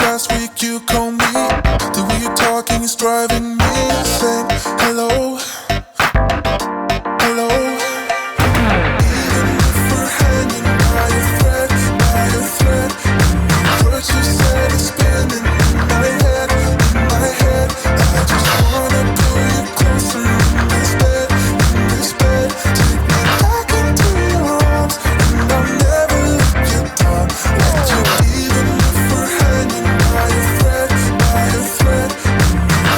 last week you called me. The way you're talking is driving me insane. Hello, hello. Even if we're hanging by a thread, what you said is spinning in my head, in my head. I just wanna pull you closer in this bed, in this bed. Take me back into your arms, and I'll never let you down. Let you, even if we're hanging by a thread,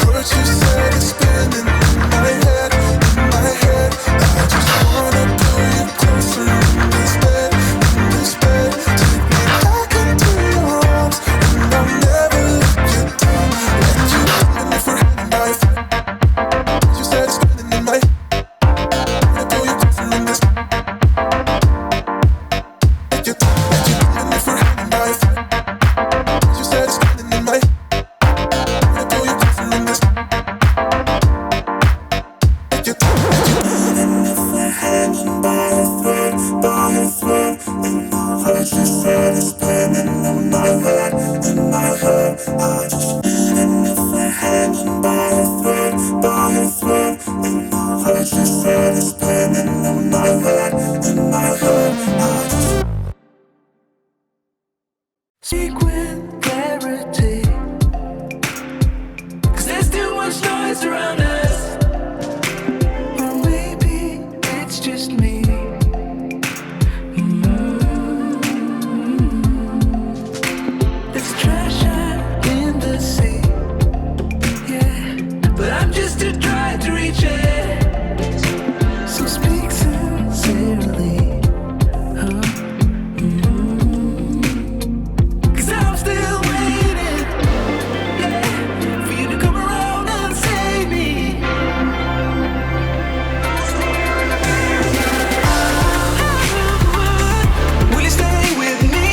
what you said is spinning in my head, in my head. I just wanna pull you closer in this bed, in this bed. Take me back into your arms, and I'll never let you down. Let you, even if we're hanging by a thread, what you said is spinning in my head. Wanna pull you closer in this. Let you, even if we're hanging by a thread, what you said is spinning in my head. Wanna pull you closer in this. Let you, even if we're hanging by a thread, and what you said is spinning in my head, in my head. I just, even if we're hanging by a thread, and what you said is spinning in my head, in my head. I just speak with clarity, 'cause there's too much noise around us. Or maybe it's just me. There's trash out in the sea, yeah, but I'm just too dry to reach it. So speak sincerely, huh? 'Cause I'm still waiting, yeah, for you to come around and save me. Will you stay with me?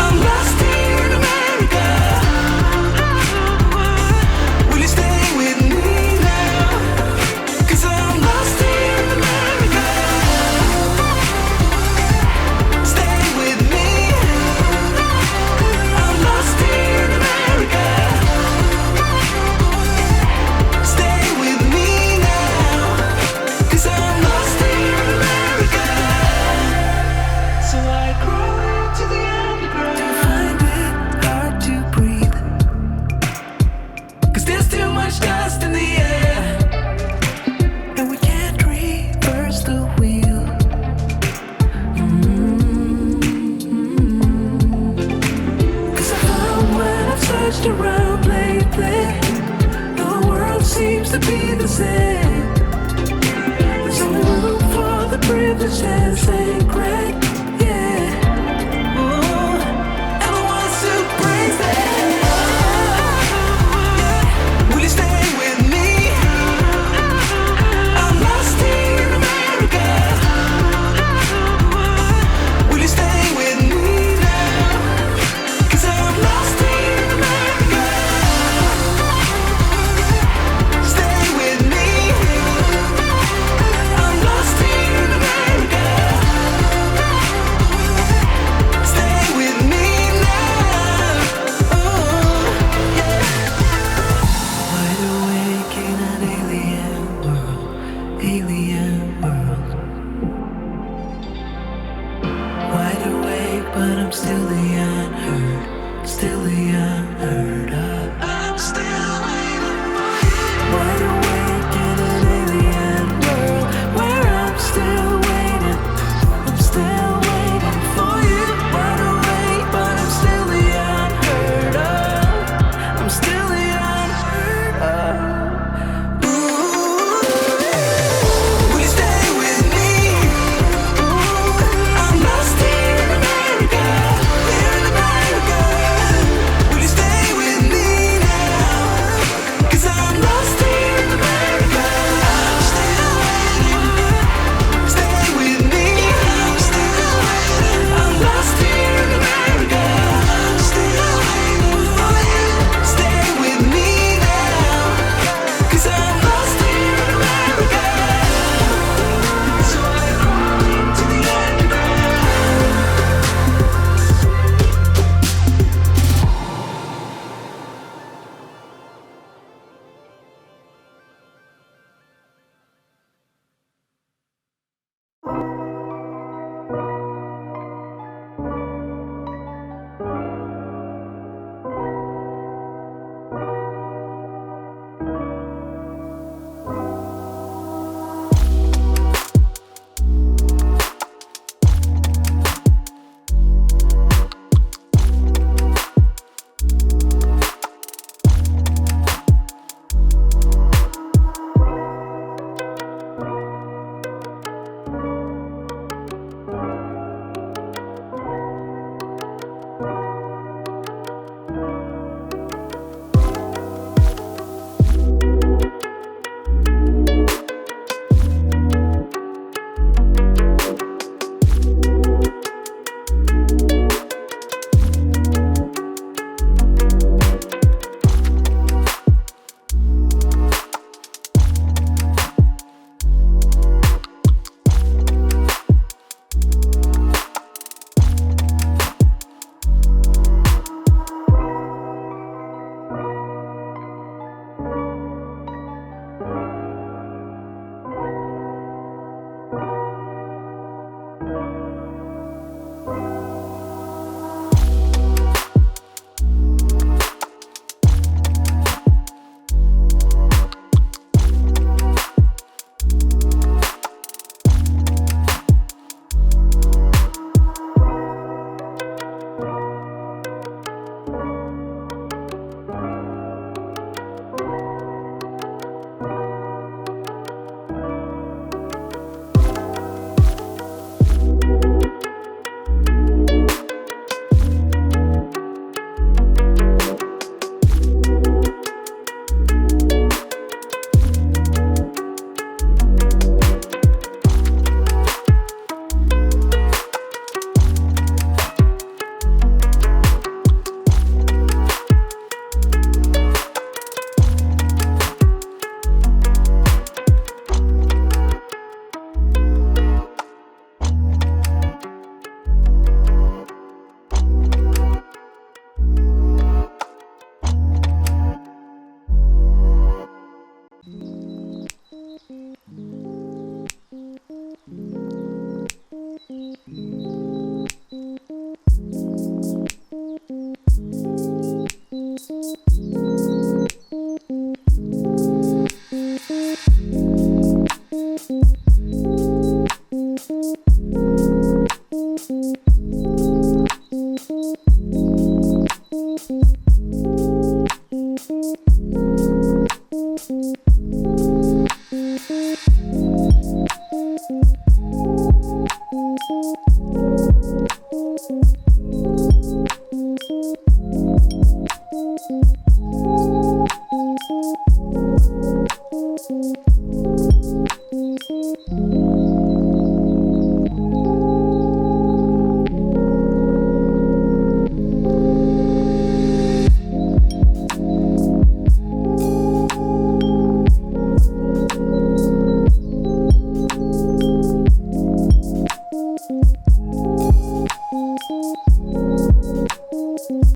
I'm lost here in America. Will you stay with me now? 'Cause I'm lost here in America. Stay with me. I'm lost here in America. Stay with me now. 'Cause I'm lost here in America. So I crawl to the underground. Find it hard to breathe, 'cause there's too much dust in the air, and we can't reverse the wheel. 'Cause I found when I've searched around lately, the world seems to be the same. There's only room for the privileged and sacred, yeah. And I want to praise them. Will you stay with me? I'm lost here in America. Will you stay with me now? 'Cause I'm lost here in America. Stay with me. I'm lost here in America. Stay with me now. Oh, yeah. Wide awake in an alien world, alien world. Wide awake, but I'm still the unheard, still the unheard of. I'm still waiting for you. Wide awake in an alien world, where I'm still waiting, I'm still waiting for you. Wide awake, but I'm still the unheard of, I'm still the unheard of. Ooh, will you stay with me? Ooh, I'm lost here in America, here in America. Will you stay with me now?